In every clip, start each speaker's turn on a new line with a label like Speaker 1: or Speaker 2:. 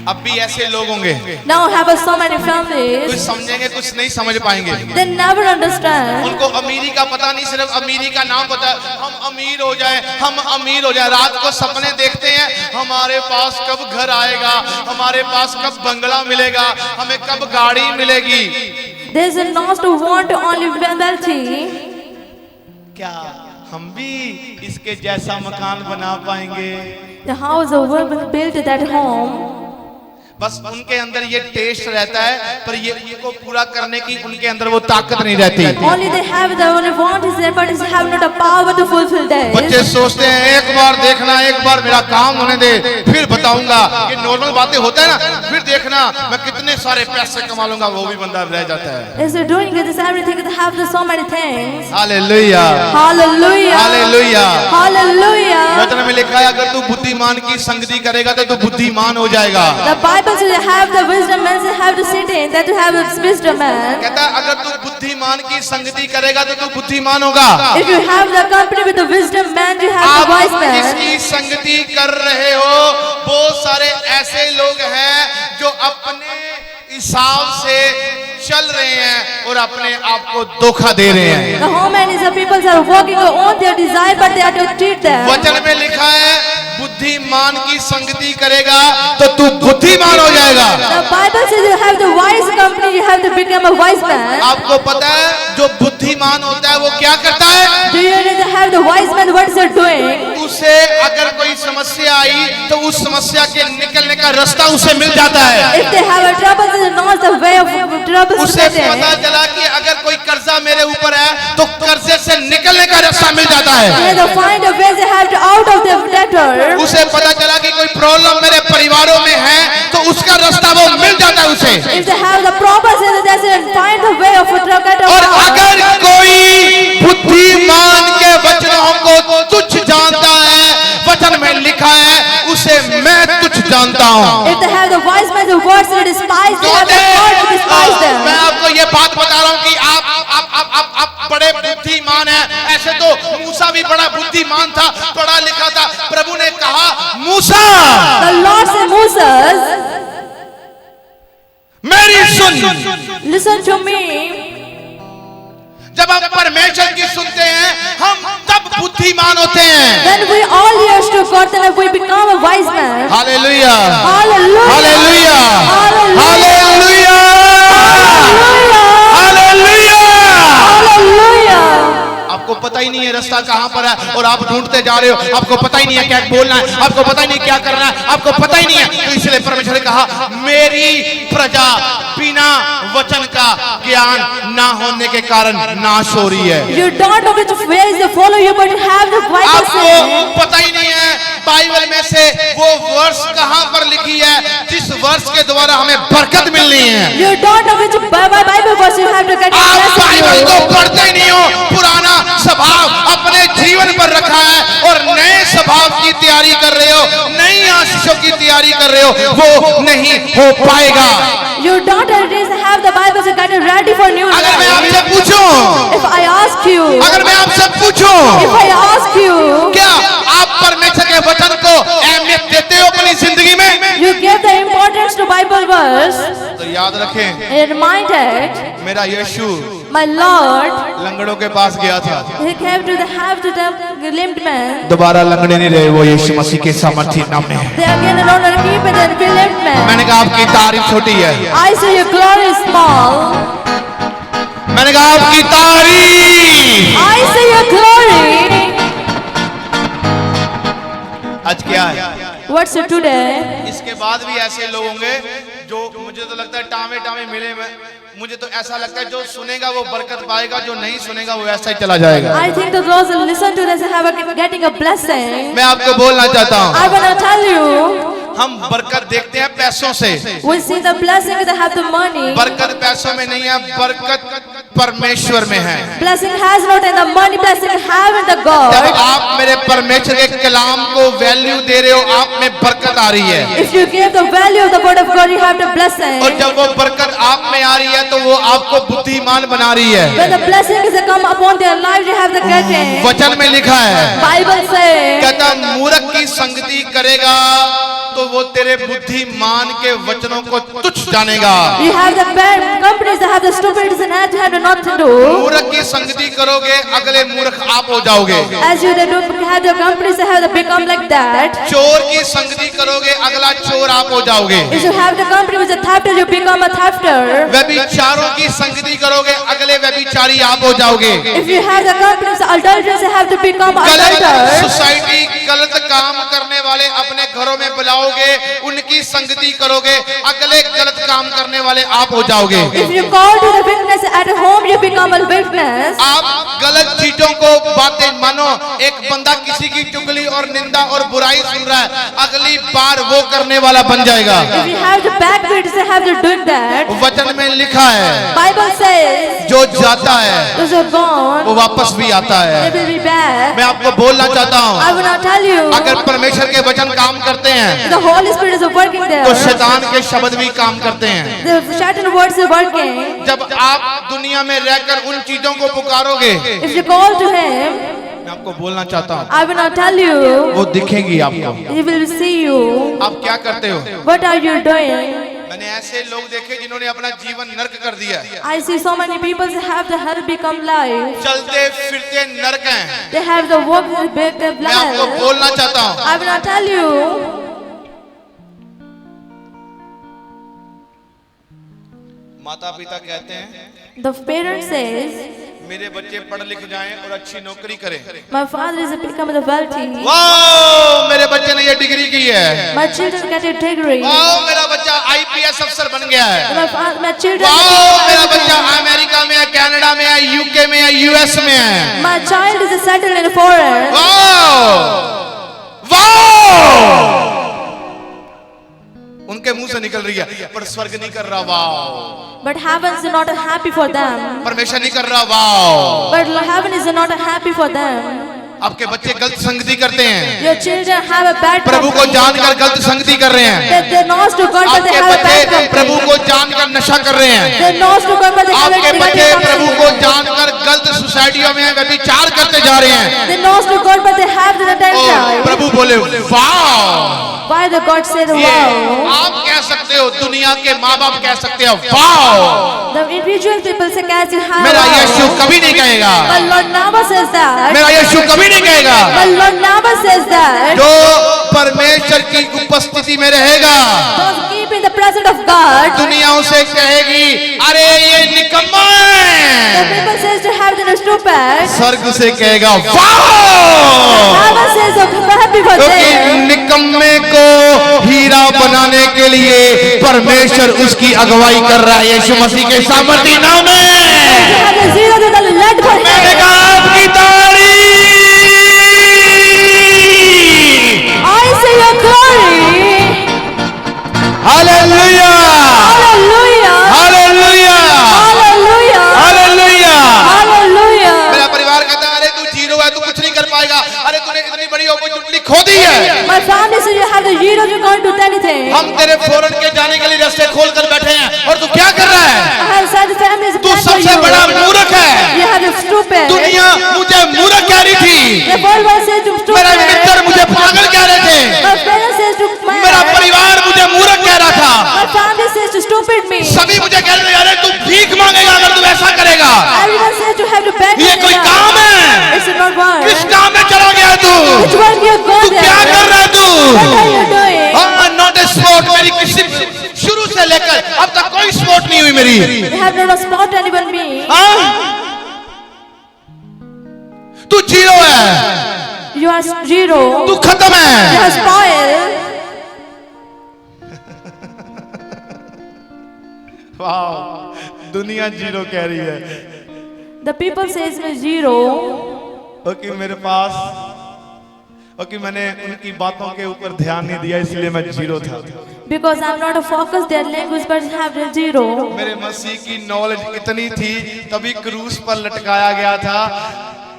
Speaker 1: अब भी ऐसे लोग होंगे,
Speaker 2: Now have so many families.
Speaker 1: कुछ समझेंगे कुछ नहीं समझ पाएंगे।
Speaker 2: They never understand.
Speaker 1: उनको अमीरी का पता नहीं, सिर्फ अमीरी का नाम पता है। हम अमीर हो जाए, हम अमीर हो जाए। रात को सपने देखते हैं हमारे पास कब घर आएगा, हमारे पास कब बंगला मिलेगा, हमें कब गाड़ी मिलेगी।
Speaker 2: There is not to want only wealthy.
Speaker 1: क्या हम भी इसके जैसा मकान बना पाएंगे?
Speaker 2: The house of women built that home.
Speaker 1: बस उनके अंदर ये टेस्ट रहता है, पर ये को पूरा करने की उनके अंदर वो ताकत नहीं रहती।
Speaker 2: Only they have the only want is there, but they have not a power to fulfill that.
Speaker 1: बच्चे सोचते हैं एक बार देखना, एक बार मेरा काम होने दे, फिर बताऊंगा। ये नॉर्मल बातें होता है ना, फिर देखना मैं कितने सारे पैसे कमा लूंगा, वो भी बंदा रह जाता है।
Speaker 2: Is doing this everything, they have so many things.
Speaker 1: Hallelujah,
Speaker 2: Hallelujah.
Speaker 1: Hallelujah,
Speaker 2: Hallelujah.
Speaker 1: वचन में लिखा है अगर तू बुद्धिमान की संगति करेगा तो तू बुद्धिमान हो जाएगा।
Speaker 2: The Bible says they have the wisdom men, they have to sit in that to have a wisdom man.
Speaker 1: कहता है अगर तू बुद्धिमान की संगति करेगा तो तू बुद्धिमान होगा।
Speaker 2: If you have the company with the wisdom man, you have the wise
Speaker 1: आप
Speaker 2: man.
Speaker 1: जिसकी संगति कर रहे हो बहुत सारे ऐसे लोग हैं जो अपने हिसाब से चल रहे हैं और अपने आप को धोखा दे रहे हैं।
Speaker 2: The woman is the people that are working on their desire, but they are to treat them.
Speaker 1: वचन में लिखा है बुद्धिमान की संगति करेगा तो तू बुद्धिमान हो जाएगा।
Speaker 2: The Bible says you have the wise company, you have to become a wise man.
Speaker 1: आपको पता है जो बुद्धिमान होता है वो क्या करता है?
Speaker 2: Do you know they have the wise man, what is they doing?
Speaker 1: उसे अगर कोई समस्या आई तो उस समस्या के निकलने का रास्ता उसे मिल जाता है।
Speaker 2: If they have a trouble, they know the way of trouble.
Speaker 1: उसे पता चला कि अगर कोई कर्जा मेरे ऊपर है तो कर्जे से निकलने का रास्ता मिल जाता है।
Speaker 2: They find a way, they have to out of the debtor.
Speaker 1: उसे पता चला कि कोई प्रॉब्लम मेरे परिवारों में है तो उसका रास्ता वो मिल जाता है उसे।
Speaker 2: If they have the problems, they find the way of a debtor.
Speaker 1: और अगर कोई बुद्धिमान के वचनों को तुच्छ जानता है, वचन में लिखा है उसे मैं तुच्छ जानता हूँ।
Speaker 2: If they have the wise man, the words they despise, they have the heart to despise them.
Speaker 1: मैं आपको ये बात बता रहा हूँ कि आप बड़े बुद्धिमान हैं। ऐसे तो मूसा भी बड़ा बुद्धिमान था, पढ़ा लिखा था। प्रभु ने कहा मूसा,
Speaker 2: The Lord said, Moses,
Speaker 1: मेरी सुन।
Speaker 2: listen to me.
Speaker 1: जब हम परमेश्वर की सुनते हैं हम तब बुद्धिमान होते हैं।
Speaker 2: Then we all used to God, then we become a wise man.
Speaker 1: Hallelujah,
Speaker 2: Hallelujah.
Speaker 1: Hallelujah,
Speaker 2: Hallelujah.
Speaker 1: Hallelujah, hallelujah.
Speaker 2: Hallelujah.
Speaker 1: आपको पता ही नहीं है रास्ता कहाँ पर है और आप ढूंढते जा रहे हो। आपको पता ही नहीं है क्या बोलना है, आपको पता ही नहीं क्या करना है, आपको पता ही नहीं है। तो इसलिए परमेश्वर ने कहा मेरी प्रजा बिना वचन का ज्ञान ना होने के कारण नाश हो रही है।
Speaker 2: You don't know which way is to follow you, but you have the Bible
Speaker 1: आपको
Speaker 2: saying.
Speaker 1: पता ही नहीं है बाइबल में से वो वर्ष कहाँ पर लिखी है जिस वर्ष के द्वारा हमें बरकत मिलनी है।
Speaker 2: You don't know which Bible verse you have to get.
Speaker 1: आप बाइबल को पढ़ते ही नहीं हो, पुराना स्वभाव अपने जीवन पर रखा है और नए स्वभाव की तैयारी कर रहे हो, नई आशीषों की तैयारी कर रहे हो, वो नहीं हो पाएगा।
Speaker 2: You don't have the Bible to get ready for new
Speaker 1: अगर मैं
Speaker 2: life.
Speaker 1: आपसे पूछूं,
Speaker 2: If I ask you,
Speaker 1: अगर मैं आपसे पूछूं,
Speaker 2: if I ask you,
Speaker 1: क्या आप परमेश्वर के वचन को अहमियत देते हो अपनी जिंदगी में?
Speaker 2: you give the importance to Bible verse,
Speaker 1: तो याद रखें
Speaker 2: and reminded,
Speaker 1: मेरा यीशु
Speaker 2: my Lord,
Speaker 1: लंगड़ों के पास गया था,
Speaker 2: he came to the have to the limbed man.
Speaker 1: दोबारा लंगड़े नहीं रहे, वो यीशु मसीह के सामर्थी नाम में है।
Speaker 2: They again no longer keep it and be limbed man.
Speaker 1: मैंने कहा आपकी तारीफ छोटी है,
Speaker 2: I say your glory is small.
Speaker 1: मैंने कहा आपकी तारीफ।
Speaker 2: I say your glory.
Speaker 1: आज क्या है?
Speaker 2: What's it today?
Speaker 1: इसके बाद भी ऐसे लोग होंगे जो मुझे तो लगता है टामे टामे मिले में, मुझे तो ऐसा लगता है जो सुनेगा वो बरकत पाएगा, जो नहीं सुनेगा वो ऐसा ही चला जाएगा।
Speaker 2: I think the those who listen to this have getting a blessing.
Speaker 1: मैं आपको बोलना चाहता हूँ
Speaker 2: I want to tell you,
Speaker 1: हम बरकत देखते हैं पैसों से,
Speaker 2: we see the blessing that have the money.
Speaker 1: बरकत पैसों में नहीं है, बरकत परमेश्वर में है।
Speaker 2: Blessing has not in the money, blessing have in the
Speaker 1: जब
Speaker 2: God.
Speaker 1: आप मेरे परमेश्वर के कलाम को वैल्यू दे रहे हो, आप में बरकत आ रही है।
Speaker 2: If you give the value of the word of God, you have the blessing.
Speaker 1: और जब वो बरकत आप में आ रही है तो वो आपको बुद्धिमान बना रही है।
Speaker 2: When the blessing is come upon their life, you have the getting.
Speaker 1: वचन में लिखा है,
Speaker 2: Bible says,
Speaker 1: कहता मूर्ख की संगति करेगा तो वो तेरे बुद्धिमान के वचनों को तुच्छ जानेगा।
Speaker 2: You have the bad companies that have the stupid and have nothing to do.
Speaker 1: मूर्ख की संगति करोगे, अगले मूर्ख आप हो जाओगे।
Speaker 2: As you have the companies that have become like that.
Speaker 1: चोर की संगति करोगे, अगला चोर आप हो जाओगे।
Speaker 2: If you have the company with a thefter, you become a thefter.
Speaker 1: व्यभिचारों की संगति करोगे, अगले व्यभिचारी आप हो जाओगे।
Speaker 2: If you have the company with adulterers, you have to become
Speaker 1: गलत
Speaker 2: adulterers.
Speaker 1: सोसाइटी, गलत काम करने वाले अपने घरों में बुलाओगे, उनकी संगति करोगे, अगले गलत काम करने वाले आप हो जाओगे।
Speaker 2: If you call to the witness at home, you become a witness.
Speaker 1: आप गलत चीजों को बातें मानो। एक बंदा किसी की चुगली और निंदा और बुराई सुन रहा है, अगली बार वो करने वाला बन जाएगा।
Speaker 2: If you have the backbites, you have to do that.
Speaker 1: वचन में लिखा है,
Speaker 2: Bible says,
Speaker 1: जो जाता है
Speaker 2: those are gone,
Speaker 1: वो वापस भी आता
Speaker 2: they
Speaker 1: है।
Speaker 2: will be back.
Speaker 1: मैं आपको बोलना चाहता
Speaker 2: I
Speaker 1: हूँ,
Speaker 2: will not tell you.
Speaker 1: अगर परमेश्वर के वचन काम करते हैं
Speaker 2: The Holy Spirit is working there.
Speaker 1: तो शैतान के शब्द भी काम करते हैं।
Speaker 2: The Satan words are working.
Speaker 1: जब आप दुनिया में रहकर उन चीजों को पुकारोगे,
Speaker 2: If you call to Him,
Speaker 1: मैं आपको बोलना चाहता हूँ,
Speaker 2: I will not tell you.
Speaker 1: वो दिखेंगी आपको।
Speaker 2: He will see you.
Speaker 1: आप क्या करते हो?
Speaker 2: What are you doing?
Speaker 1: मैंने ऐसे लोग देखे जिन्होंने अपना जीवन नर्क कर दिया।
Speaker 2: I see so many people have the hell become life.
Speaker 1: चलते फिरते नर्क हैं।
Speaker 2: They have the work with the
Speaker 1: मैं आपको
Speaker 2: blood.
Speaker 1: बोलना चाहता हूँ,
Speaker 2: I will not tell you.
Speaker 1: माता पिता कहते हैं
Speaker 2: The parent says,
Speaker 1: मेरे बच्चे पढ़ लिख जाएं और अच्छी नौकरी करें।
Speaker 2: my father is becoming the wealthy.
Speaker 1: वाह, मेरे बच्चे ने ये डिग्री की है।
Speaker 2: My children get a degree.
Speaker 1: वाह, मेरा बच्चा आईपीएस अफसर बन गया है।
Speaker 2: My children.
Speaker 1: वाह, मेरा बच्चा अमेरिका में है, कनाडा में है, यूके में है, यूएस में है।
Speaker 2: My child is settled in foreign.
Speaker 1: वाह, वाह, उनके मुंह से निकल रही है, पर स्वर्ग नहीं कर रहा वाह।
Speaker 2: But heaven is not happy for them.
Speaker 1: परमेश्वर नहीं कर रहा वाह।
Speaker 2: But heaven is not happy for them.
Speaker 1: आपके बच्चे गलत संगति करते हैं,
Speaker 2: Your children have a bad
Speaker 1: प्रभु को
Speaker 2: company.
Speaker 1: जानकर गलत संगति कर रहे हैं।
Speaker 2: They knows to God, but they
Speaker 1: आपके
Speaker 2: have a bad
Speaker 1: बच्चे
Speaker 2: company.
Speaker 1: प्रभु को जानकर नशा कर रहे हैं।
Speaker 2: They knows to God, but they have a
Speaker 1: आपके बच्चे
Speaker 2: negative
Speaker 1: प्रभु
Speaker 2: company.
Speaker 1: को जानकर गलत सोसाइटियों में व्यभिचार करते जा रहे हैं।
Speaker 2: They knows to God, but they have the
Speaker 1: O,
Speaker 2: attention.
Speaker 1: प्रभु बोले वाह।
Speaker 2: Why the God said
Speaker 1: ये
Speaker 2: wow?
Speaker 1: आप कह सकते हो, दुनिया के माँ बाप कह सकते हो वाह।
Speaker 2: The individual people say कैसे हाँ
Speaker 1: मेरा
Speaker 2: wow.
Speaker 1: यीशु कभी नहीं कहेगा,
Speaker 2: But Lord never says that.
Speaker 1: मेरा यीशु कभी नहीं कहेगा।
Speaker 2: But Lord never says that.
Speaker 1: जो परमेश्वर की उपस्थिति में रहेगा,
Speaker 2: Don't keep in the presence of God.
Speaker 1: दुनिया उसे कहेगी अरे ये निकम्मा
Speaker 2: The
Speaker 1: है।
Speaker 2: people says to have the stupid.
Speaker 1: स्वर्ग से कहेगा वाह,
Speaker 2: Never says of happy for
Speaker 1: क्योंकि
Speaker 2: them.
Speaker 1: निकम्मे को हीरा बनाने के लिए परमेश्वर उसकी अगुवाई कर रहा है यीशु मसीह के सामर्थी नाम में।
Speaker 2: To have the zero to the lead for
Speaker 1: मैंने
Speaker 2: him.
Speaker 1: कहा आपकी तारीफ।
Speaker 2: I say your glory.
Speaker 1: Hallelujah,
Speaker 2: Hallelujah.
Speaker 1: Hallelujah,
Speaker 2: Hallelujah.
Speaker 1: Hallelujah.
Speaker 2: Hallelujah.
Speaker 1: मेरा परिवार कहता है अरे तू जीरो है, तू कुछ नहीं कर पाएगा, अरे तूने इतनी बड़ी अपॉर्चुनिटी खो दी है।
Speaker 2: My family says you have the zero, you can't do anything.
Speaker 1: हम तेरे फॉरेन के जाने के लिए रास्ते खोल कर बैठे हैं और तू क्या कर रहा है?
Speaker 2: I have said the family is
Speaker 1: तू
Speaker 2: bad for
Speaker 1: सबसे
Speaker 2: you.
Speaker 1: बड़ा मूर्ख है।
Speaker 2: You have the stupid.
Speaker 1: दुनिया मुझे मूर्ख कह रही थी,
Speaker 2: The world says to stupid.
Speaker 1: मेरे मित्र मुझे पागल कह रहे थे,
Speaker 2: My parents says to
Speaker 1: मेरा
Speaker 2: mad.
Speaker 1: परिवार मुझे मूर्ख कह रहा था।
Speaker 2: My family says to stupid me.
Speaker 1: सभी मुझे कह रहे थे अरे तू भीख मांगेगा अगर तू ऐसा करेगा।
Speaker 2: Everyone says to have to beg.
Speaker 1: ये कोई काम है?
Speaker 2: It's not work.
Speaker 1: किस काम में चला गया तू?
Speaker 2: Which one you go
Speaker 1: तू
Speaker 2: there?
Speaker 1: क्या कर रहा है तू?
Speaker 2: What are you doing?
Speaker 1: हाँ, नॉट ए स्पोर्ट। मेरी किसी शुरू से लेकर अब तक कोई स्पोर्ट नहीं हुई मेरी।
Speaker 2: You have not a spot anyone me.
Speaker 1: हाँ? तू जीरो है,
Speaker 2: You are zero.
Speaker 1: तू खत्म
Speaker 2: You
Speaker 1: है।
Speaker 2: are spoiled.
Speaker 1: वाह, दुनिया जीरो कह रही है।
Speaker 2: The people says me zero.
Speaker 1: कि मेरे पास और कि मैंने उनकी बातों के ऊपर ध्यान नहीं दिया इसलिए मैं जीरो था।
Speaker 2: Because I'm not a focus their language, but have the zero.
Speaker 1: मेरे मसीह की नॉलेज इतनी थी तभी क्रूस पर लटकाया गया था।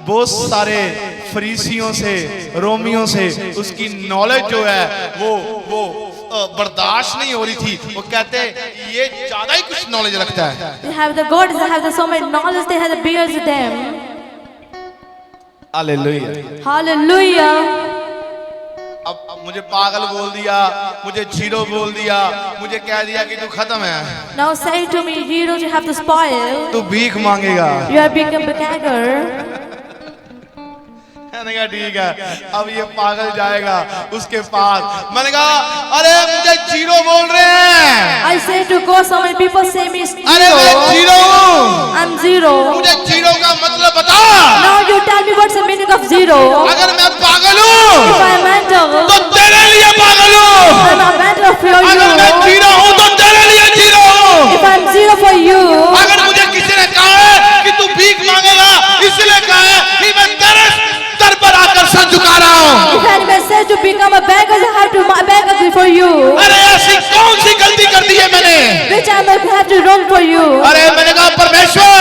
Speaker 1: बहुत सारे फरीसियों से, रोमियों से उसकी नॉलेज जो है वो बर्दाश्त नहीं हो रही थी। वो कहते ये ज्यादा ही कुछ नॉलेज रखता है।
Speaker 2: They have the gods, they have the so much knowledge, they have the beards with them.
Speaker 1: Hallelujah.
Speaker 2: Hallelujah.
Speaker 1: अब मुझे पागल बोल दिया, मुझे जीरो बोल दिया, मुझे कह दिया कि तू खत्म है।
Speaker 2: Now say to me, Zero, you have to spoil.
Speaker 1: तू भीख मांगेगा।
Speaker 2: You have become a beggar.
Speaker 1: मैंने कहा ठीक है, अब ये पागल जाएगा उसके पास। मैंने कहा अरे मुझे जीरो बोल रहे हैं।
Speaker 2: I say to God, so many people say me
Speaker 1: अरे मैं
Speaker 2: zero.
Speaker 1: जीरो हूँ।
Speaker 2: I'm zero.
Speaker 1: मुझे जीरो का मतलब बता।
Speaker 2: Now you tell me what's the meaning of zero.
Speaker 1: अगर मैं पागल हूँ
Speaker 2: If I'm mental,
Speaker 1: तो तेरे लिए पागल हूँ।
Speaker 2: I'm a mental for
Speaker 1: अगर मैं
Speaker 2: you.
Speaker 1: जीरो हूँ तो तेरे लिए जीरो हूँ।
Speaker 2: If I'm zero for you,
Speaker 1: अगर मुझे किसी ने कहा है कि तू भीख मांगेगा, इसलिए कहा है कि मैं तेरे दर पर आकर सर झुका रहा हूँ।
Speaker 2: if anyone says to become a beggar, I have to beg for you.
Speaker 1: अरे ऐसी कौन सी गलती कर दी है मैंने?
Speaker 2: Which I will have to wrong for you.
Speaker 1: अरे मैंने कहा परमेश्वर,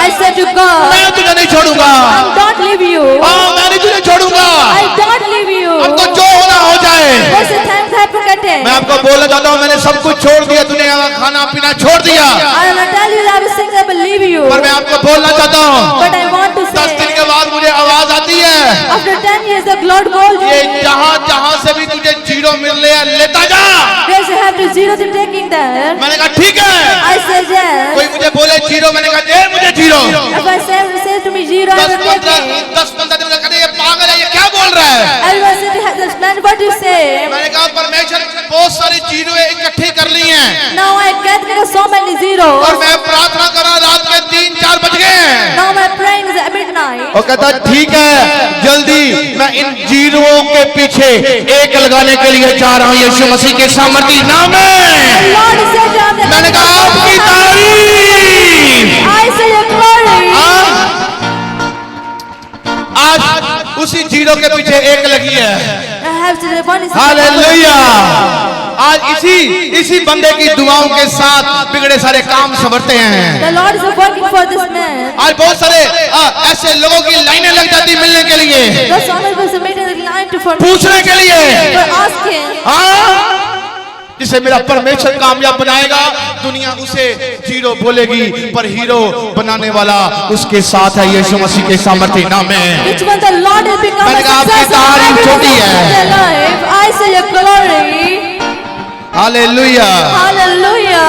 Speaker 2: I said to God,
Speaker 1: मैं तुझे नहीं छोड़ूंगा।
Speaker 2: I don't leave you.
Speaker 1: हाँ मैं नहीं तुझे छोड़ूंगा।
Speaker 2: I don't leave you.
Speaker 1: अब तो जो होना हो जाए।
Speaker 2: What's the time to happen?
Speaker 1: मैं आपको बोलना चाहता हूँ, मैंने सब कुछ छोड़ दिया, दुनिया का खाना पीना छोड़ दिया।
Speaker 2: I will not tell you that I will sing, I will leave you.
Speaker 1: पर मैं आपको बोलना चाहता हूँ,
Speaker 2: But I want to
Speaker 1: 10 दिन
Speaker 2: say,
Speaker 1: के बाद मुझे आवाज आती है,
Speaker 2: after 10 years, the Lord called
Speaker 1: ये
Speaker 2: you.
Speaker 1: जहाँ से भी तुझे जीरो मिल रहा है लेता जा।
Speaker 2: Yes, you have to zero to taking that.
Speaker 1: मैंने कहा ठीक है।
Speaker 2: I said yes.
Speaker 1: कोई मुझे बोले जीरो, मैंने कहा दे मुझे zero.
Speaker 2: If I say to me zero, I will take it.
Speaker 1: 10-15 दिन कहते ये पागल है, ये क्या बोल रहा है?
Speaker 2: Everyone said, this man, what do you say?
Speaker 1: मैंने कहा परमेश्वर बहुत सारी जीरो इकट्ठी कर ली हैं।
Speaker 2: Now I get so many zeros.
Speaker 1: और मैं प्रार्थना कर रहा, रात के 3-4 बज गए हैं।
Speaker 2: Now my praying is at midnight.
Speaker 1: और कहता ठीक है, जल्दी मैं इन जीरोओं के पीछे एक लगाने के लिए जा रहा हूँ यीशु मसीह के सामर्थी नाम में।
Speaker 2: Lord said,
Speaker 1: मैंने कहा आपकी तारीफ।
Speaker 2: I say your glory.
Speaker 1: आज उसी जीरो के पीछे एक लगी है।
Speaker 2: I have to one is
Speaker 1: hallelujah. आज इसी बंदे की दुआओं के साथ बिगड़े सारे काम संवरते हैं।
Speaker 2: The Lord is working for this man.
Speaker 1: आज बहुत सारे ऐसे लोगों की लाइनें लग जाती मिलने के लिए,
Speaker 2: The son was submitted the line to for
Speaker 1: पूछने के लिए।
Speaker 2: asking.
Speaker 1: हाँ, जिसे मेरा परमेश्वर कामयाब बनाएगा, दुनिया उसे जीरो बोलेगी, पर हीरो बनाने वाला उसके साथ है यीशु मसीह के सामर्थी नाम में।
Speaker 2: Which one the Lord has become
Speaker 1: मैंने
Speaker 2: a
Speaker 1: कहा आपकी
Speaker 2: success
Speaker 1: तारीफ
Speaker 2: of
Speaker 1: छोटी है।
Speaker 2: every life. I say your glory.
Speaker 1: Hallelujah.
Speaker 2: Hallelujah.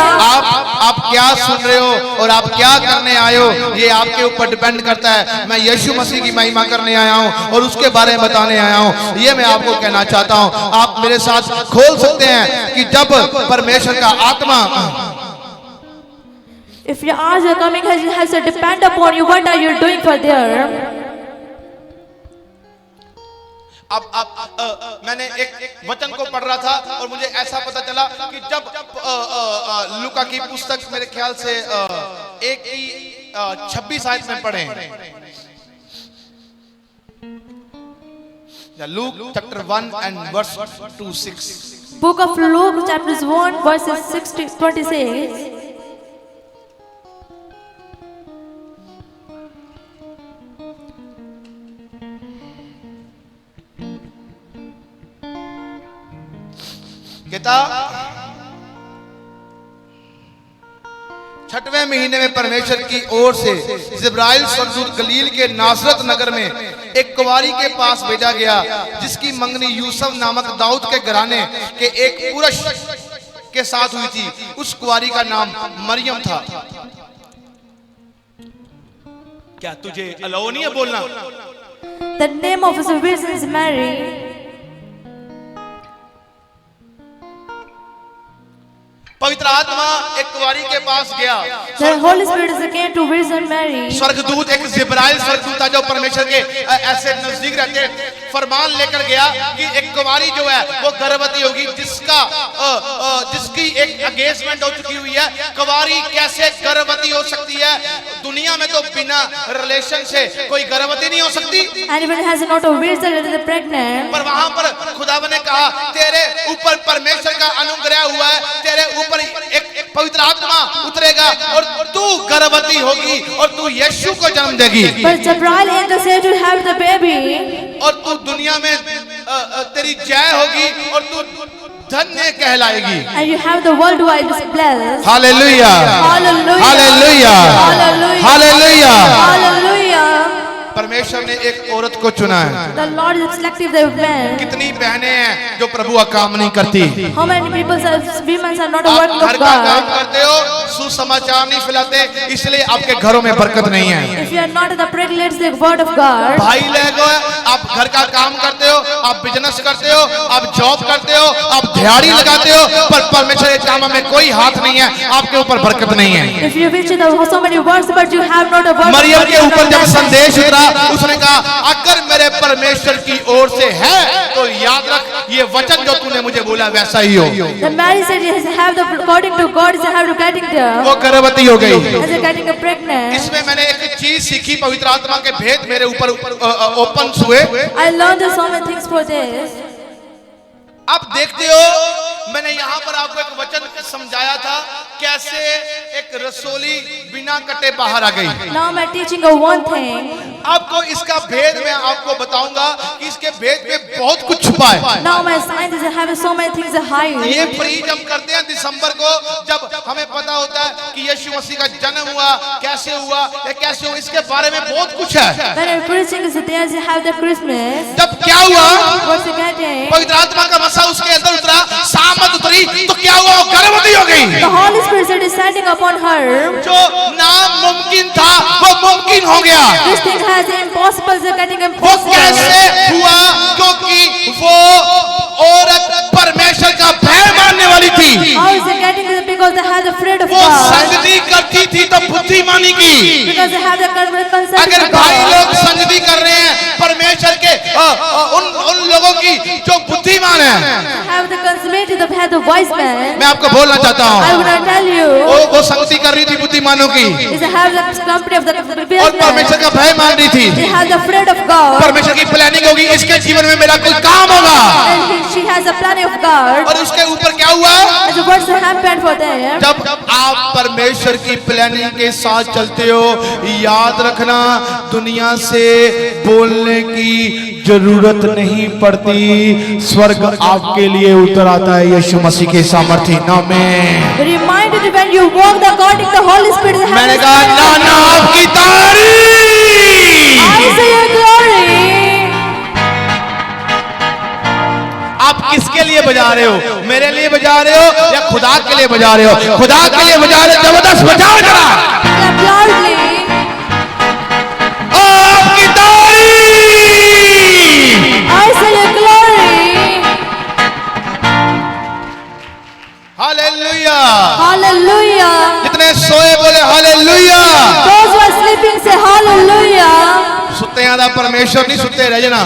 Speaker 1: आप क्या सुन रहे हो और आप क्या करने आए हो, ये आपके ऊपर डिपेंड करता है। मैं यीशु मसीह की महिमा करने आया हूँ और उसके बारे में बताने आया हूँ। ये मैं आपको कहना चाहता हूँ। आप मेरे साथ खोल सकते हैं कि जब परमेश्वर का आत्मा,
Speaker 2: If your eyes are coming, has to depend upon you. What are you doing for there?
Speaker 1: अब मैंने एक वचन को पढ़ रहा था और मुझे ऐसा पता चला कि जब लूका की पुस्तक मेरे ख्याल से 1:26 आयत में पढ़े, Luke chapter 1 and verse 26.
Speaker 2: Book of Luke, chapters 1, verses 6 to 26.
Speaker 1: कहता 6वें महीने में परमेश्वर की ओर से जिब्राइल स्वर्गदूत गलील के नासरत नगर में एक कुंवारी के पास भेजा गया, जिसकी मंगनी यूसुफ नामक दाऊद के घराने के एक पुरुष के साथ हुई थी। उस कुंवारी का नाम मरियम था। क्या तुझे अलाउ नहीं है बोलना?
Speaker 2: The name of his virgin is Mary.
Speaker 1: पवित्र आत्मा एक कुंवारी के पास गया।
Speaker 2: The Holy Spirit is came to Virgin Mary.
Speaker 1: स्वर्गदूत, एक जिब्राइल स्वर्गदूत था जो परमेश्वर के ऐसे नजदीक रहते, फरमान लेकर गया कि एक कुंवारी जो है वो गर्भवती होगी, जिसकी एक एंगेजमेंट हो चुकी हुई है। कुंवारी कैसे गर्भवती हो सकती है? दुनिया में तो बिना रिलेशन से कोई गर्भवती नहीं हो सकती।
Speaker 2: And even has not a virgin is pregnant.
Speaker 1: पर वहां पर खुदावन ने कहा तेरे ऊपर परमेश्वर का अनुग्रह हुआ है, तेरे ऊपर एक पवित्र आत्मा उतरेगा और तू गर्भवती होगी और तू यीशु को जन्म देगी।
Speaker 2: But Gabriel angel said to have the baby.
Speaker 1: और तू दुनिया में तेरी जय होगी और तू धन्य कहलाएगी।
Speaker 2: And you have the worldwide blessed.
Speaker 1: Hallelujah,
Speaker 2: Hallelujah.
Speaker 1: Hallelujah,
Speaker 2: Hallelujah.
Speaker 1: Hallelujah.
Speaker 2: Hallelujah.
Speaker 1: परमेश्वर ने एक औरत को चुना है।
Speaker 2: The Lord is selective the man.
Speaker 1: कितनी बहनें हैं जो प्रभु का काम नहीं करती?
Speaker 2: How many people are women are not a
Speaker 1: आप
Speaker 2: work
Speaker 1: घर
Speaker 2: of
Speaker 1: का काम
Speaker 2: God?
Speaker 1: करते हो, सुसमाचार नहीं फैलाते, इसलिए आपके घरों में बरकत नहीं है।
Speaker 2: If you are not the pregnant the word of God,
Speaker 1: भाई लोग, आप घर का काम करते हो, आप बिजनेस करते हो, आप जॉब करते हो, आप दिहाड़ी लगाते हो, पर परमेश्वर के काम में कोई हाथ नहीं है, आपके ऊपर बरकत नहीं है।
Speaker 2: if you wish to so many words but you have not a word of
Speaker 1: Maryam
Speaker 2: God,
Speaker 1: के
Speaker 2: you
Speaker 1: ऊपर
Speaker 2: have
Speaker 1: जब
Speaker 2: not
Speaker 1: संदेश उतरा, उसने कहा अगर मेरे परमेश्वर की ओर से है तो याद रख, ये वचन जो तूने मुझे बोला वैसा ही हो।
Speaker 2: The Mary said yes, have the according to God is have to getting
Speaker 1: वो
Speaker 2: the
Speaker 1: गर्भवती हो गई।
Speaker 2: as a getting a pregnant.
Speaker 1: इसमें मैंने एक चीज सीखी, पवित्र आत्मा के भेद मेरे ऊपर ओपन हुए।
Speaker 2: I learned so many things for this.
Speaker 1: आप देखते हो, मैंने यहाँ पर आपको एक वचन समझाया था, कैसे एक रसोली बिना कटे बाहर आ गई।
Speaker 2: Now I'm teaching you one thing.
Speaker 1: आपको इसका भेद मैं आपको बताऊंगा कि इसके भेद में बहुत कुछ छुपा है।
Speaker 2: Now my scientists are having so many things to hide.
Speaker 1: ये प्रीच हम करते हैं दिसंबर को, जब हमें पता होता है कि यीशु मसीह का जन्म हुआ, कैसे हुआ या कैसे हुआ, इसके बारे में बहुत कुछ है।
Speaker 2: When I'm preaching is there you have the Christmas.
Speaker 1: जब क्या हुआ,
Speaker 2: What's the getting?
Speaker 1: पवित्र आत्मा का मसा उसके अंदर उतरा, सामत उतरी, तो क्या हुआ, वो गर्भवती हो गई।
Speaker 2: The Holy Spirit is standing upon her.
Speaker 1: जो नामुमकिन था वो मुमकिन हो गया।
Speaker 2: This thing has impossible is getting
Speaker 1: वो
Speaker 2: impossible.
Speaker 1: कैसे हुआ, क्योंकि वो औरत परमेश्वर का भय मानने वाली थी।
Speaker 2: How is it getting it? Because they have the fear of
Speaker 1: वो
Speaker 2: God.
Speaker 1: संगति करती थी तो बुद्धिमानी की।
Speaker 2: Because they have the concept
Speaker 1: अगर
Speaker 2: of
Speaker 1: भाई
Speaker 2: God.
Speaker 1: लोग संगति कर रहे हैं परमेश्वर के उन लोगों की जो बुद्धिमान है,
Speaker 2: Have the consummate they have the wise man.
Speaker 1: मैं आपको बोलना चाहता
Speaker 2: I
Speaker 1: हूँ,
Speaker 2: want to tell you.
Speaker 1: वो संगति कर रही थी बुद्धिमानों की
Speaker 2: Is they have the company of the
Speaker 1: और परमेश्वर
Speaker 2: business.
Speaker 1: का भय मान रही थी।
Speaker 2: They have the fear of God.
Speaker 1: परमेश्वर की प्लानिंग होगी, इसके जीवन में मेरा कोई काम होगा।
Speaker 2: And she has a plan of God.
Speaker 1: और उसके ऊपर क्या हुआ,
Speaker 2: As the words that happened for them.
Speaker 1: जब आप परमेश्वर की प्लानिंग के साथ चलते हो, याद रखना दुनिया से बोलने की जरूरत नहीं पड़ती, स्वर्ग आपके लिए उतर आता है यीशु मसीह के सामर्थ्य नाम में।
Speaker 2: Reminded you when you walk the according to the Holy Spirit. they have
Speaker 1: मैंने
Speaker 2: the
Speaker 1: कहा
Speaker 2: spirit
Speaker 1: ना
Speaker 2: of
Speaker 1: ना
Speaker 2: God.
Speaker 1: आपकी तारीफ।
Speaker 2: I say your glory.
Speaker 1: आप किसके लिए बजा रहे हो, मेरे लिए बजा रहे हो या खुदा के लिए बजा रहे हो? खुदा के लिए बजा रहे हो, जबरदस्त बजाओ जरा।
Speaker 2: Clap loudly.
Speaker 1: ओ आपकी तारीफ।
Speaker 2: I say your glory.
Speaker 1: Hallelujah.
Speaker 2: Hallelujah.
Speaker 1: जितने सोए बोले hallelujah.
Speaker 2: Those who are sleeping say hallelujah.
Speaker 1: सुते आधा परमेश्वर नहीं, सुते रह जाना।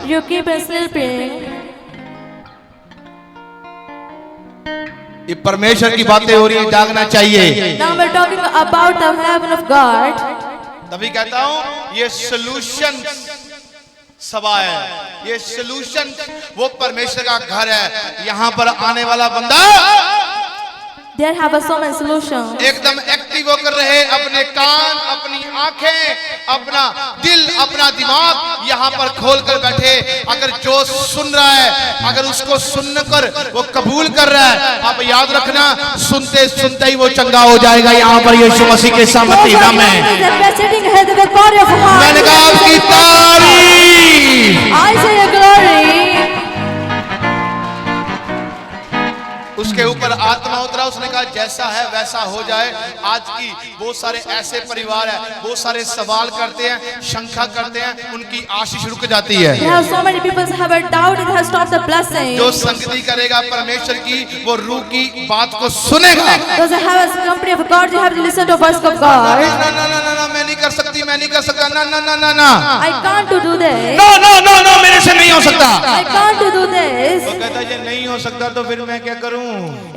Speaker 2: You keep on sleeping.
Speaker 1: ये परमेश्वर की बातें हो रही है, जागना चाहिए।
Speaker 2: Now we're talking about the heaven of God.
Speaker 1: तभी कहता हूं ये सॉल्यूशन सभा है, ये सॉल्यूशन वो परमेश्वर का घर है। यहाँ पर आने वाला बंदा
Speaker 2: There have a so many solutions.
Speaker 1: एकदम एक्टिव होकर रहे, अपने कान, अपनी आंखें, अपना दिल, अपना दिमाग यहाँ पर खोल कर बैठे। अगर जो सुन रहा है, अगर उसको सुनकर वो कबूल कर रहा है, आप याद रखना सुनते सुनते ही वो चंगा हो जाएगा। यहाँ पर यीशु मसीह के सामर्थ्य नाम है। मैंने कहा आपकी तारीफ।
Speaker 2: I say your glory.
Speaker 1: उसके ऊपर आत्मा उतरा, उसने कहा जैसा है वैसा हो जाए। आज की बहुत सारे ऐसे परिवार है, बहुत सारे सवाल करते हैं, शंका करते हैं, उनकी आशीष रुक जाती है।
Speaker 2: There are so many people who have a doubt it has stopped the blessing.
Speaker 1: जो संगति करेगा परमेश्वर की, वो रूह की बात को सुनेगा।
Speaker 2: Those who have a company of God, you have to listen to the voice of God.
Speaker 1: ना ना ना ना ना, मैं नहीं कर सकती, मैं नहीं कर सकता, ना ना ना ना ना,
Speaker 2: I can't do this.
Speaker 1: No no no no, मेरे से नहीं हो सकता।
Speaker 2: I can't do this.
Speaker 1: वो कहता है ये नहीं हो सकता तो फिर मैं क्या करूं?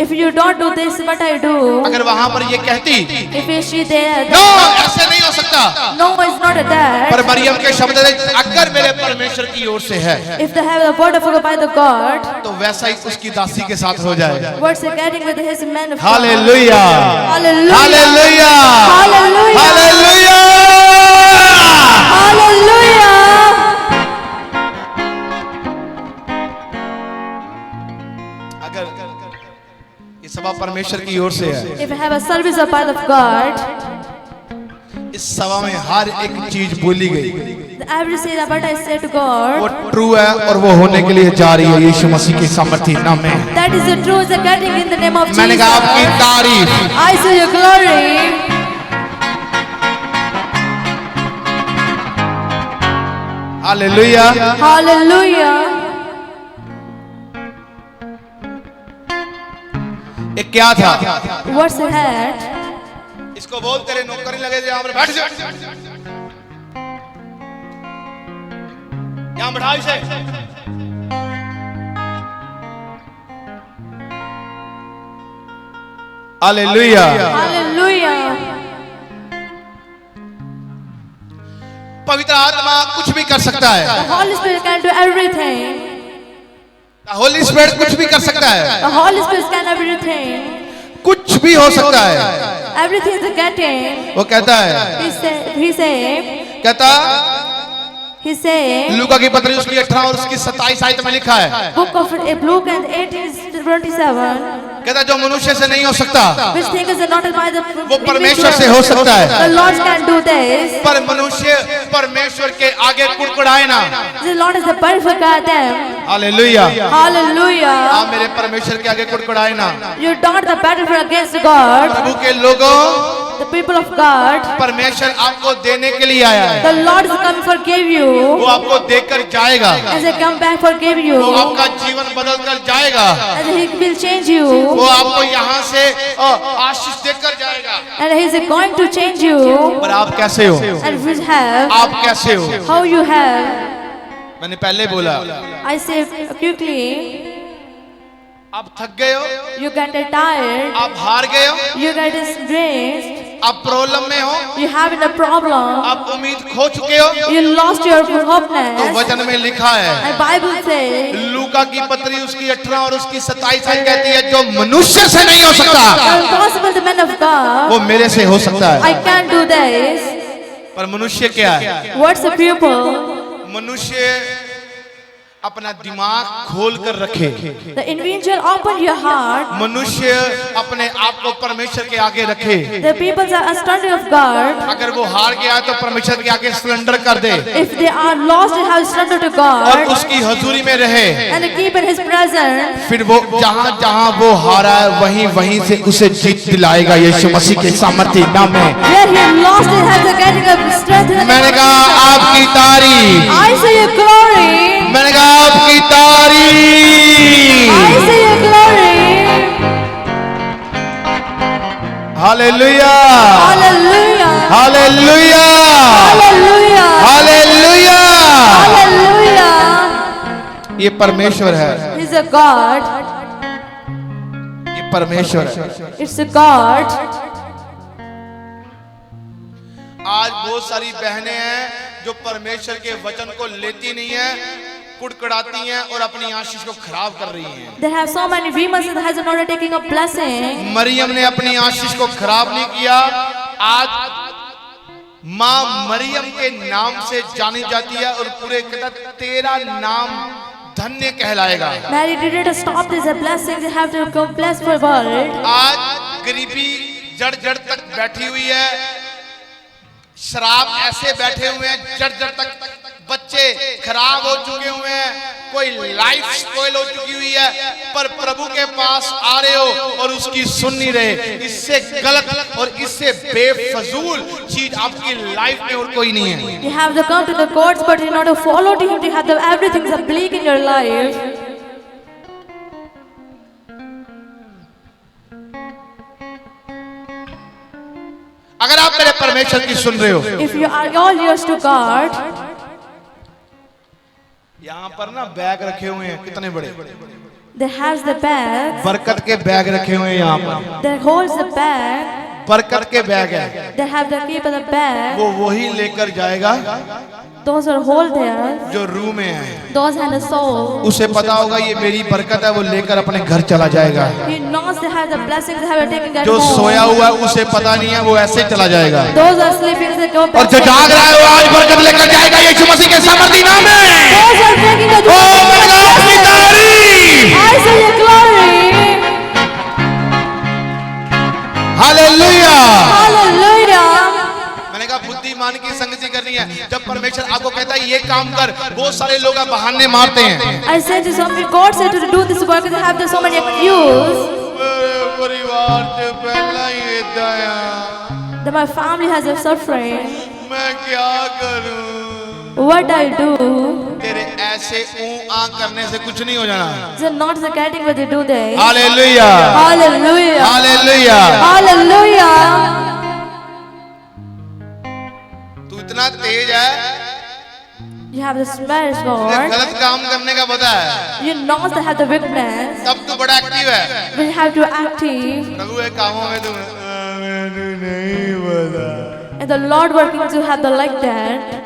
Speaker 2: If you don't do this, what I do?
Speaker 1: अगर वहां पर ये कहती
Speaker 2: If she there,
Speaker 1: नो ऐसे नहीं हो सकता,
Speaker 2: no, it's not that.
Speaker 1: पर मरियम के शब्द है, अगर मेरे परमेश्वर की ओर से है
Speaker 2: If they have the word of God by the God,
Speaker 1: तो वैसा ही उसकी दासी के साथ हो जाए।
Speaker 2: what's he getting with his man of God?
Speaker 1: Hallelujah,
Speaker 2: Hallelujah.
Speaker 1: Hallelujah,
Speaker 2: Hallelujah.
Speaker 1: Hallelujah.
Speaker 2: Hallelujah.
Speaker 1: अगर ये सभा परमेश्वर की ओर से है,
Speaker 2: If you have a service of by of God,
Speaker 1: इस सभा में हर एक चीज बोली गई
Speaker 2: Every say that what I said to God,
Speaker 1: वो ट्रू है और वो होने के लिए जा रही है यीशु मसीह के सामर्थी नाम में।
Speaker 2: that is the truth that getting in the name of
Speaker 1: मैंने कहा
Speaker 2: Jesus.
Speaker 1: आपकी तारीफ।
Speaker 2: I say your glory.
Speaker 1: Hallelujah.
Speaker 2: Hallelujah.
Speaker 1: ये क्या था?
Speaker 2: What's the hat?
Speaker 1: इसको बोल तेरे नौकरी लगे थे, यहाँ पर बैठ जा, यहाँ बैठा इसे। हालेलुया।
Speaker 2: Hallelujah.
Speaker 1: पवित्र आत्मा कुछ भी कर सकता
Speaker 2: The
Speaker 1: है।
Speaker 2: Holy Spirit can do everything.
Speaker 1: Holi spirit कुछ भी कर सकता है,
Speaker 2: The Holy Spirit can everything.
Speaker 1: कुछ भी हो सकता है।
Speaker 2: Everything is getting.
Speaker 1: वो कहता है,
Speaker 2: He said,
Speaker 1: लूका की पत्री उसकी 18 और उसकी 27 आयत में लिखा है,
Speaker 2: Book of Luke and 18:27.
Speaker 1: कहता है जो मनुष्य से नहीं हो सकता
Speaker 2: Which thing is not by the
Speaker 1: वो परमेश्वर से हो सकता है।
Speaker 2: The Lord can do this.
Speaker 1: पर मनुष्य परमेश्वर के आगे कुड़कुड़ाए ना।
Speaker 2: The Lord is the perfect God.
Speaker 1: Hallelujah.
Speaker 2: Hallelujah.
Speaker 1: आप मेरे परमेश्वर के आगे कुड़कुड़ाए ना।
Speaker 2: You don't the battle for against God.
Speaker 1: प्रभु के लोगों,
Speaker 2: The people of God.
Speaker 1: परमेश्वर आपको देने के लिए आया है।
Speaker 2: The Lord is come forgive you.
Speaker 1: वो आपको देकर जाएगा,
Speaker 2: As He come back forgive you.
Speaker 1: वो आपका जीवन बदल कर जाएगा,
Speaker 2: As He will change you.
Speaker 1: वो आपको यहाँ से आशीष देकर जाएगा।
Speaker 2: And He is going to change you.
Speaker 1: पर आप कैसे हो?
Speaker 2: And we have.
Speaker 1: आप कैसे हो?
Speaker 2: How you have.
Speaker 1: मैंने पहले बोला,
Speaker 2: I say quickly.
Speaker 1: आप थक गए हो,
Speaker 2: You get tired.
Speaker 1: आप हार गए हो,
Speaker 2: You get stressed.
Speaker 1: आप प्रॉब्लम में हो,
Speaker 2: You having a problem.
Speaker 1: आप उम्मीद खो चुके हो,
Speaker 2: You lost your
Speaker 1: तो
Speaker 2: hopelessness.
Speaker 1: वचन में लिखा है,
Speaker 2: And Bible says,
Speaker 1: लूका की पत्री उसकी 18 और उसकी 27 आयत कहती है जो मनुष्य से नहीं हो सकता
Speaker 2: impossible the man of God.
Speaker 1: वो मेरे से हो सकता
Speaker 2: I
Speaker 1: है।
Speaker 2: can't do this.
Speaker 1: पर मनुष्य क्या है?
Speaker 2: What's the people?
Speaker 1: मनुष्य अपना दिमाग खोल कर रखे,
Speaker 2: The individual open your heart.
Speaker 1: मनुष्य अपने आप को परमेश्वर के आगे रखे।
Speaker 2: The people are a standard of God.
Speaker 1: अगर वो हार गया तो परमेश्वर के आगे सरेंडर कर दे
Speaker 2: If they are lost, they have surrendered to
Speaker 1: और
Speaker 2: God
Speaker 1: उसकी हजूरी में रहे।
Speaker 2: and they keep in His presence.
Speaker 1: फिर वो जहाँ जहाँ वो हारा है वहीं वहीं से उसे जीत दिलाएगा यीशु मसीह के सामर्थी नाम में।
Speaker 2: Where he lost, he has a getting of strength. in the
Speaker 1: मैंने
Speaker 2: name of
Speaker 1: कहा
Speaker 2: Jesus.
Speaker 1: आपकी तारीफ,
Speaker 2: I say your glory.
Speaker 1: मैंने कहा आपकी तारीफ।
Speaker 2: I say your glory.
Speaker 1: Hallelujah,
Speaker 2: Hallelujah.
Speaker 1: Hallelujah,
Speaker 2: Hallelujah.
Speaker 1: Hallelujah.
Speaker 2: Hallelujah.
Speaker 1: ये परमेश्वर है,
Speaker 2: He's a God.
Speaker 1: ये परमेश्वर है।
Speaker 2: It's a God.
Speaker 1: आज बहुत सारी बहनें हैं जो परमेश्वर के वचन को लेती नहीं है, कुड़कुड़ाती हैं और अपनी आशीष को खराब कर रही हैं।
Speaker 2: There have so many women that has not taking a blessing.
Speaker 1: Maryam ने अपनी आशीष को खराब नहीं किया। आज माँ मरियम के नाम से जानी जाती है और पूरे कहता तेरा नाम धन्य कहलाएगा।
Speaker 2: Mary didn't stop this blessing. They have to go bless for world.
Speaker 1: आज गरीबी जड़ जड़ तक बैठी हुई है, शराब ऐसे बैठे हुए हैं जड़ जड़ तक, बच्चे खराब हो चुके हुए हैं, कोई लाइफ स्पॉइल हो चुकी हुई है, पर प्रभु के पास आ रहे हो और उसकी सुन नहीं रहे। इससे गलत और इससे बेफजूल चीज आपकी लाइफ में और कोई नहीं है।
Speaker 2: You have to come to the courts, but you not to follow to Him. You have to everything is bleak in your life.
Speaker 1: अगर आप मेरे परमेश्वर की सुन रहे हो,
Speaker 2: If you are all yours to God,
Speaker 1: यहाँ पर ना बैग रखे हुए हैं कितने बड़े,
Speaker 2: they has the bag,
Speaker 1: बरकत के बैग रखे हुए हैं यहाँ पर,
Speaker 2: that holds the bag,
Speaker 1: बरकत के बैग है,
Speaker 2: they have the keep of the bag.
Speaker 1: वो वही लेकर जाएगा
Speaker 2: Those are hold there.
Speaker 1: जो रूह में है।
Speaker 2: Those have the soul.
Speaker 1: उसे पता होगा ये मेरी बरकत है, वो लेकर अपने घर चला जाएगा।
Speaker 2: He knows they have the blessings they have taken at
Speaker 1: जो
Speaker 2: home.
Speaker 1: सोया हुआ है उसे पता नहीं है, वो ऐसे ही चला जाएगा।
Speaker 2: Those are sleeping, they go
Speaker 1: और
Speaker 2: back.
Speaker 1: जो जाग रहा है वो आज बरकत लेकर जाएगा यीशु मसीह के सामर्थी नाम में।
Speaker 2: Those are taking the
Speaker 1: ओ मेरे गॉड की तारीफ,
Speaker 2: I say your glory.
Speaker 1: Hallelujah.
Speaker 2: Hallelujah.
Speaker 1: मैंने कहा भगवान की संगति करनी है, जब परमेश्वर आपको कहता है ये काम कर, बहुत सारे लोग बहाने मारते हैं।
Speaker 2: I said to some people, God said to do this work and have so many excuse.
Speaker 1: मेरे परिवार से पहला ही इतना आया,
Speaker 2: That my family has a suffering.
Speaker 1: मैं क्या करूं?
Speaker 2: What I do?
Speaker 1: तेरे ऐसे आ करने से कुछ नहीं हो जाना।
Speaker 2: They're not getting what they do there.
Speaker 1: Hallelujah,
Speaker 2: Hallelujah.
Speaker 1: Hallelujah.
Speaker 2: Hallelujah.
Speaker 1: तू इतना तेज है,
Speaker 2: You have the spirit,
Speaker 1: तुझे
Speaker 2: Lord.
Speaker 1: गलत काम करने का पता है,
Speaker 2: You know that have the weakness.
Speaker 1: तब तू बड़ा एक्टिव है।
Speaker 2: We have to active.
Speaker 1: प्रभु के कामों में तू नहीं पता।
Speaker 2: And the Lord working to have the like that.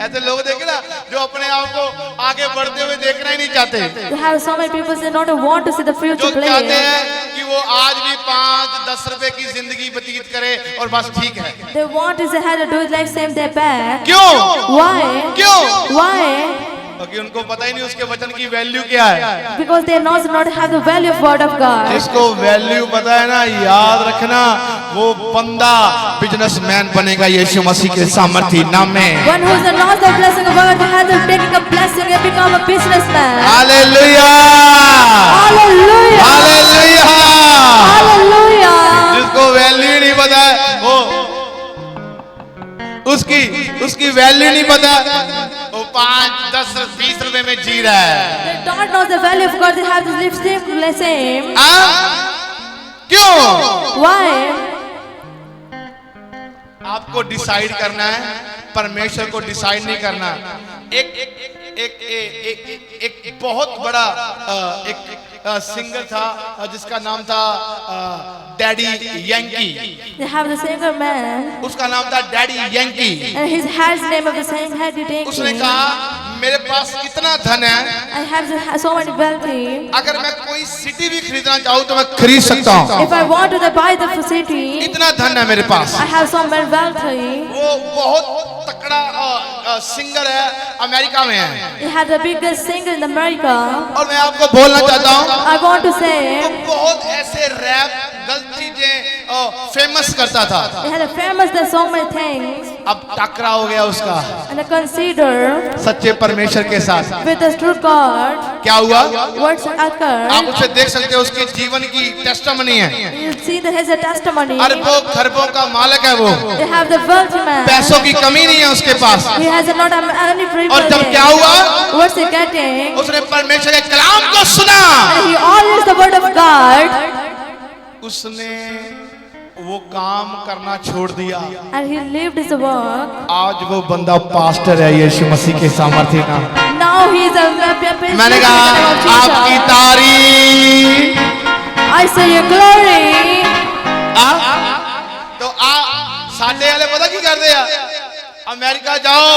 Speaker 1: ऐसे लोग देखे ना जो अपने आप को आगे बढ़ते हुए देखना ही नहीं चाहते,
Speaker 2: You have so many people say not want to see the
Speaker 1: जो
Speaker 2: future
Speaker 1: चाहते
Speaker 2: play.
Speaker 1: हैं कि वो आज भी 5-10 रुपए की जिंदगी व्यतीत करे और बस ठीक है।
Speaker 2: They want to say how to do it like same day back.
Speaker 1: क्यों?
Speaker 2: Why?
Speaker 1: क्यों?
Speaker 2: Why?
Speaker 1: क्योंकि उनको पता ही नहीं उसके वचन की वैल्यू क्या है।
Speaker 2: Because they not have the value of word of God.
Speaker 1: जिसको वैल्यू पता है ना, याद रखना, वो बंदा बिजनेसमैन बनेगा यीशु मसीह के सामर्थी नाम में।
Speaker 2: One who is not the blessing of God has to take a blessing and become a businessman.
Speaker 1: Hallelujah,
Speaker 2: Hallelujah.
Speaker 1: Hallelujah.
Speaker 2: Hallelujah.
Speaker 1: जिसको वैल्यू नहीं पता है, वो उसकी वैल्यू नहीं पता, वो 5-10-20 रुपए में जी रहा है।
Speaker 2: They don't know the value of God. They have to live the same.
Speaker 1: क्यों?
Speaker 2: Why?
Speaker 1: आपको डिसाइड करना है, परमेश्वर को डिसाइड नहीं करना। एक बहुत बड़ा सिंगर था जिसका नाम था daddy Yankee.
Speaker 2: They have the singer man.
Speaker 1: उसका नाम था daddy Yankee.
Speaker 2: And his has name of the same head you take.
Speaker 1: उसने कहा मेरे पास इतना धन है,
Speaker 2: I have so many wealthy.
Speaker 1: अगर मैं कोई सिटी भी खरीदना चाहूँ तो मैं खरीद सकता हूँ।
Speaker 2: If I want to buy the city,
Speaker 1: इतना धन है मेरे पास।
Speaker 2: I have so many wealthy.
Speaker 1: वो बहुत तकड़ा सिंगर है, अमेरिका में है।
Speaker 2: He had the biggest singer in America.
Speaker 1: और मैं आपको बोलना चाहता हूँ,
Speaker 2: I want to say
Speaker 1: वो बहुत ऐसे रैप गलत चीजें फेमस करता था।
Speaker 2: he had a famous the so many things
Speaker 1: अब टकरा हो गया उसका
Speaker 2: and I consider
Speaker 1: सच्चे परमेश्वर के साथ।
Speaker 2: with the true God.
Speaker 1: क्या हुआ?
Speaker 2: What's occurred?
Speaker 1: आप उसे देख सकते हो, उसके जीवन की टेस्टिमनी है।
Speaker 2: You see that his testimony.
Speaker 1: अरबों खरबों का मालिक है वो,
Speaker 2: They have the wealthy man.
Speaker 1: पैसों की कमी नहीं है उसके पास।
Speaker 2: He has not any
Speaker 1: और जब क्या
Speaker 2: privilege.
Speaker 1: हुआ,
Speaker 2: What's he getting?
Speaker 1: उसने परमेश्वर के कलाम को सुना,
Speaker 2: And he always the word of God.
Speaker 1: उसने वो काम करना छोड़ दिया।
Speaker 2: And he lived his work.
Speaker 1: आज वो बंदा पास्टर है यीशु मसीह के सामर्थ्य का।
Speaker 2: Now he is a
Speaker 1: मैंने कहा आपकी तारीफ,
Speaker 2: I say your glory.
Speaker 1: तो साडे वाले पता की कर दिया, अमेरिका जाओ,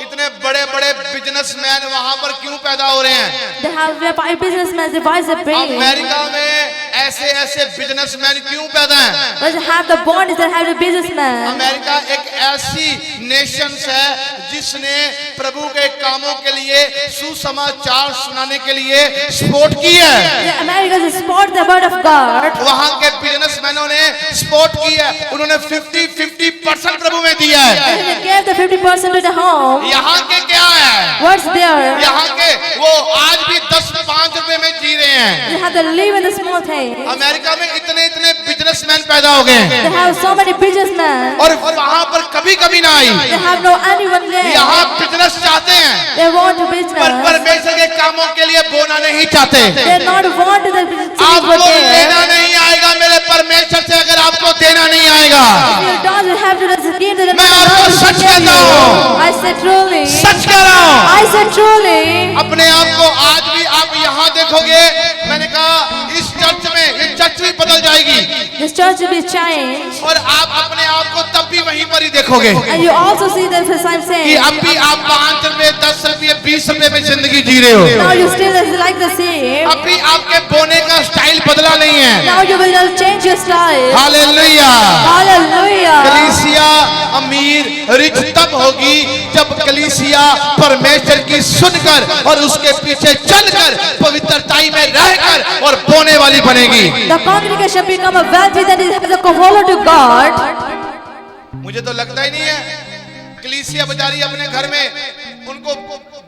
Speaker 1: इतने बड़े बड़े बिजनेसमैन वहां पर क्यों पैदा हो रहे हैं?
Speaker 2: They have businessmen, they buy the pay.
Speaker 1: America में ऐसे ऐसे बिजनेसमैन क्यों पैदा हैं?
Speaker 2: But they have the bond, they have the businessman.
Speaker 1: America एक ऐसी नेशन है जिसने प्रभु के कामों के लिए सुसमाचार सुनाने के लिए सपोर्ट की है।
Speaker 2: America is support the word of God.
Speaker 1: वहां के बिजनेसमैनों ने सपोर्ट की है, उन्होंने 50% प्रभु में दिया है।
Speaker 2: And they gave the 50% to the home.
Speaker 1: यहाँ के क्या है?
Speaker 2: What's there?
Speaker 1: यहाँ के वो आज भी 10-5 रुपए में जी रहे हैं।
Speaker 2: They have to live in the small things.
Speaker 1: America में इतने इतने बिजनेसमैन पैदा हो गए
Speaker 2: They have so many businessmen.
Speaker 1: और वहां पर कभी कभी ना आई।
Speaker 2: They have no anyone there.
Speaker 1: यहाँ बिजनेस चाहते हैं
Speaker 2: They want to
Speaker 1: पर
Speaker 2: business.
Speaker 1: परमेश्वर के कामों के लिए बोना नहीं चाहते।
Speaker 2: They not want the business.
Speaker 1: आपको देना नहीं आएगा मेरे परमेश्वर से, अगर आपको देना नहीं आएगा।
Speaker 2: You don't have to give the
Speaker 1: मैं आपको सच कहता हूँ,
Speaker 2: I said truly.
Speaker 1: सच कह रहा हूँ।
Speaker 2: I said truly.
Speaker 1: अपने आप को आज भी आप यहाँ देखोगे, मैंने कहा इस चर्च में, ये चर्च भी बदल जाएगी
Speaker 2: This church will be changed.
Speaker 1: और आप अपने आप को तब भी वहीं पर ही देखोगे
Speaker 2: And you also see that as I'm
Speaker 1: कि
Speaker 2: saying.
Speaker 1: अब भी आप 5 रुपए 10 रुपए 20 रुपए में जिंदगी जी रहे हो।
Speaker 2: Now you still is like the same.
Speaker 1: अब भी आपके बोने का स्टाइल बदला नहीं है।
Speaker 2: Now you will change your style.
Speaker 1: Hallelujah.
Speaker 2: Hallelujah.
Speaker 1: कलीसिया अमीर रिच तब होगी जब कलीसिया परमेश्वर की सुनकर और उसके पीछे चलकर पवित्रताई में रहकर और बोने वाली बनेगी।
Speaker 2: The congregation become a wealthy that is the follow to God.
Speaker 1: मुझे तो लगता ही नहीं है कलीसिया बेचारी अपने घर में उनको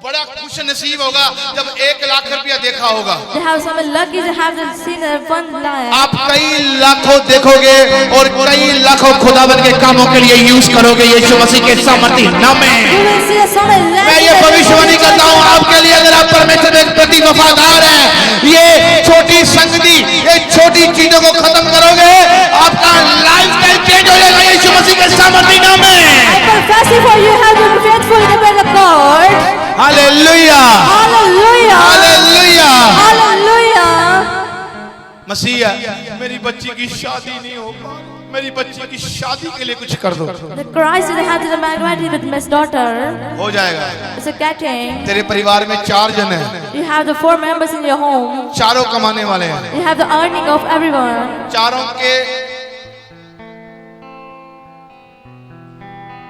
Speaker 1: बड़ा खुश नसीब होगा जब 1 लाख रुपया देखा होगा।
Speaker 2: They have someone lucky to have seen a one life.
Speaker 1: आप कई लाखों देखोगे और कई लाखों खुदावन के कामों के लिए यूज करोगे यीशु मसीह के सामर्थी नाम में।
Speaker 2: You will see someone lucky.
Speaker 1: मैं ये भविष्यवाणी करता हूँ आपके लिए, अगर आप परमेश्वर के प्रति वफादार हैं, ये छोटी संगति, ये छोटी चीजों को खत्म करोगे, आपका लाइफस्टाइल चेंज हो जाएगा यीशु मसीह के सामर्थी नाम में।
Speaker 2: I confess for you have to be faithful in the word of God.
Speaker 1: Hallelujah,
Speaker 2: Hallelujah.
Speaker 1: Hallelujah.
Speaker 2: Hallelujah.
Speaker 1: मसीह मेरी बच्ची की शादी नहीं हो पा, मेरी बच्ची की शादी के लिए कुछ कर दो।
Speaker 2: The Christ in the hand of the married with Miss daughter.
Speaker 1: हो जाएगा।
Speaker 2: It's a getting.
Speaker 1: तेरे परिवार में 4 जन हैं,
Speaker 2: You have the 4 members in your home.
Speaker 1: चारों कमाने वाले हैं,
Speaker 2: You have the earning of everyone.
Speaker 1: चारों के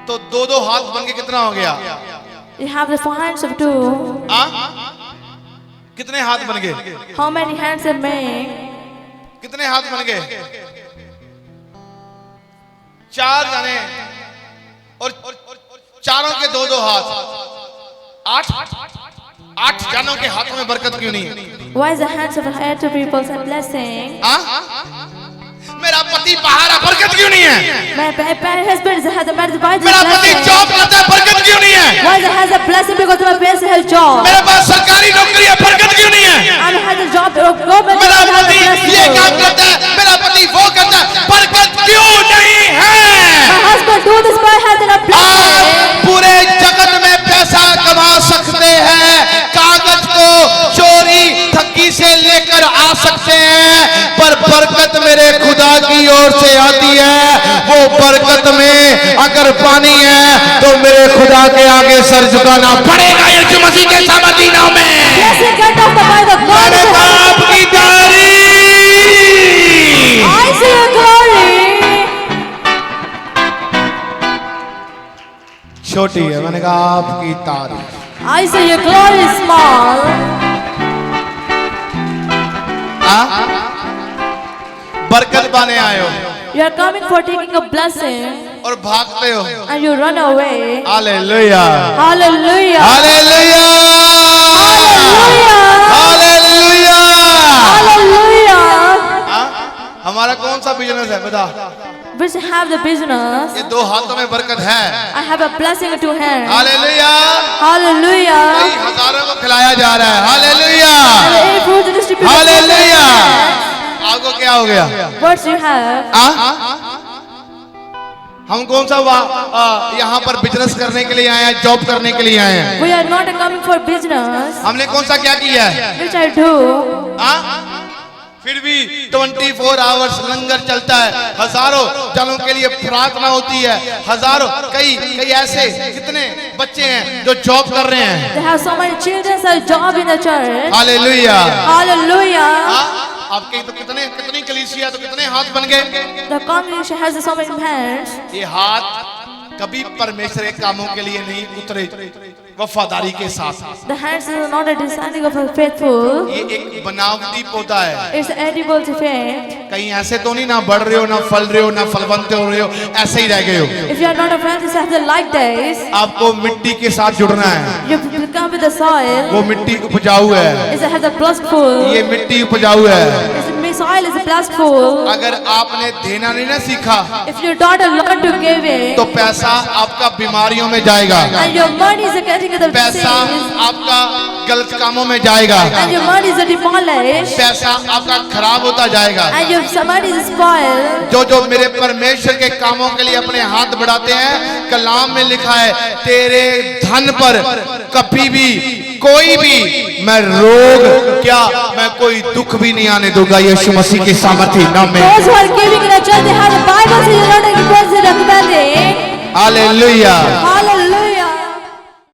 Speaker 1: तो 2-2 हाथ बन के कितना हो गया?
Speaker 2: You have the 4 hands of 2.
Speaker 1: कितने हाथ बन गए?
Speaker 2: How many hands are made?
Speaker 1: कितने हाथ बन गए? 4 जने और चारों के 2-2 हाथ, 8 जनों के हाथों में बरकत क्यों नहीं है?
Speaker 2: Why is the hands of the head to people a blessing?
Speaker 1: मेरा पति बाहर है, बरकत क्यों नहीं है?
Speaker 2: My husband has a marriage by the
Speaker 1: मेरा पति
Speaker 2: blessing.
Speaker 1: जॉब करता है, बरकत क्यों नहीं है?
Speaker 2: Why is has a blessing because my parents have job?
Speaker 1: मेरे पास सरकारी नौकरी है, बरकत क्यों नहीं है?
Speaker 2: I have a job of government.
Speaker 1: मेरा
Speaker 2: I have a
Speaker 1: पति
Speaker 2: blessing.
Speaker 1: ये काम करता है, मेरा पति वो करता है, बरकत क्यों नहीं है?
Speaker 2: My husband do this by has a blessing.
Speaker 1: आप पूरे जगत में पैसा कमा सकते हैं, कागज को चोरी ठगी से लेकर आ सकते हैं, पर बरकत मेरे खुदा की ओर से आती है। वो बरकत में अगर पानी है तो मेरे खुदा के आगे सर झुकाना पड़ेगा यीशु मसीह के सामर्थी नाम में।
Speaker 2: Blessing get off the by the God.
Speaker 1: मेरे बाप की तारीफ।
Speaker 2: I see your glory.
Speaker 1: छोटी है, मैंने कहा आपकी तारीफ।
Speaker 2: I see your glory is small.
Speaker 1: बरकत पाने आए हो
Speaker 2: You are coming for taking a blessing
Speaker 1: और भागते हो।
Speaker 2: and you run away.
Speaker 1: Hallelujah,
Speaker 2: Hallelujah.
Speaker 1: Hallelujah,
Speaker 2: Hallelujah.
Speaker 1: Hallelujah.
Speaker 2: Hallelujah.
Speaker 1: हमारा कौन सा बिजनेस है बता?
Speaker 2: Which have the business.
Speaker 1: ये 2 हाथों में बरकत है।
Speaker 2: I have a blessing to hand.
Speaker 1: Hallelujah.
Speaker 2: Hallelujah.
Speaker 1: कई हजारों को खिलाया जा रहा है। Hallelujah,
Speaker 2: And every food distributed.
Speaker 1: Hallelujah. आपको क्या हो गया?
Speaker 2: What you have?
Speaker 1: हम कौन सा यहाँ पर बिजनेस करने के लिए आए हैं, जॉब करने के लिए आए हैं?
Speaker 2: We are not coming for business.
Speaker 1: हमने कौन सा क्या किया है?
Speaker 2: Which I do.
Speaker 1: फिर भी 24 आवर्स लंगर चलता है, हजारों जनों के लिए प्रार्थना होती है, हजारों कई ऐसे कितने बच्चे हैं जो जॉब कर रहे हैं।
Speaker 2: They have so many children a job in the church.
Speaker 1: Hallelujah.
Speaker 2: Hallelujah.
Speaker 1: आपके तो कितनी कलीसिया, तो कितने हाथ बन गए?
Speaker 2: The congregation has so many hands.
Speaker 1: ये हाथ कभी परमेश्वर के कामों के लिए नहीं उतरे वफादारी के साथ।
Speaker 2: The hands is not a designing of a faithful.
Speaker 1: ये एक बनावटी पौधा है।
Speaker 2: It's edible to faith.
Speaker 1: कहीं ऐसे तो नहीं ना बढ़ रहे हो, ना फल रहे हो, ना फलवंत हो रहे हो, ऐसे ही रह गए हो।
Speaker 2: If you are not a friend, it's after like days.
Speaker 1: आपको मिट्टी के साथ जुड़ना है।
Speaker 2: You become with the soil.
Speaker 1: वो मिट्टी उपजाऊ है।
Speaker 2: It has a blessful.
Speaker 1: ये मिट्टी उपजाऊ है।
Speaker 2: Soil is blessful.
Speaker 1: अगर आपने देना नहीं ना सीखा
Speaker 2: If your daughter learn to give it,
Speaker 1: तो पैसा आपका बीमारियों में जाएगा,
Speaker 2: and your money is getting the
Speaker 1: पैसा
Speaker 2: disease,
Speaker 1: आपका गलत कामों में जाएगा,
Speaker 2: and your money is demolished,
Speaker 1: पैसा आपका खराब होता जाएगा।
Speaker 2: and your money is spoiled.
Speaker 1: जो मेरे परमेश्वर के कामों के लिए अपने हाथ बढ़ाते हैं, कलाम में लिखा है तेरे धन पर कभी भी कोई भी मैं रोग क्या मैं कोई दुख भी नहीं आने दूंगा यीशु मसीह के सामर्थी नाम में।
Speaker 2: Those who are giving in the church, they have the Bible, so you don't expose it recommending.
Speaker 1: Hallelujah,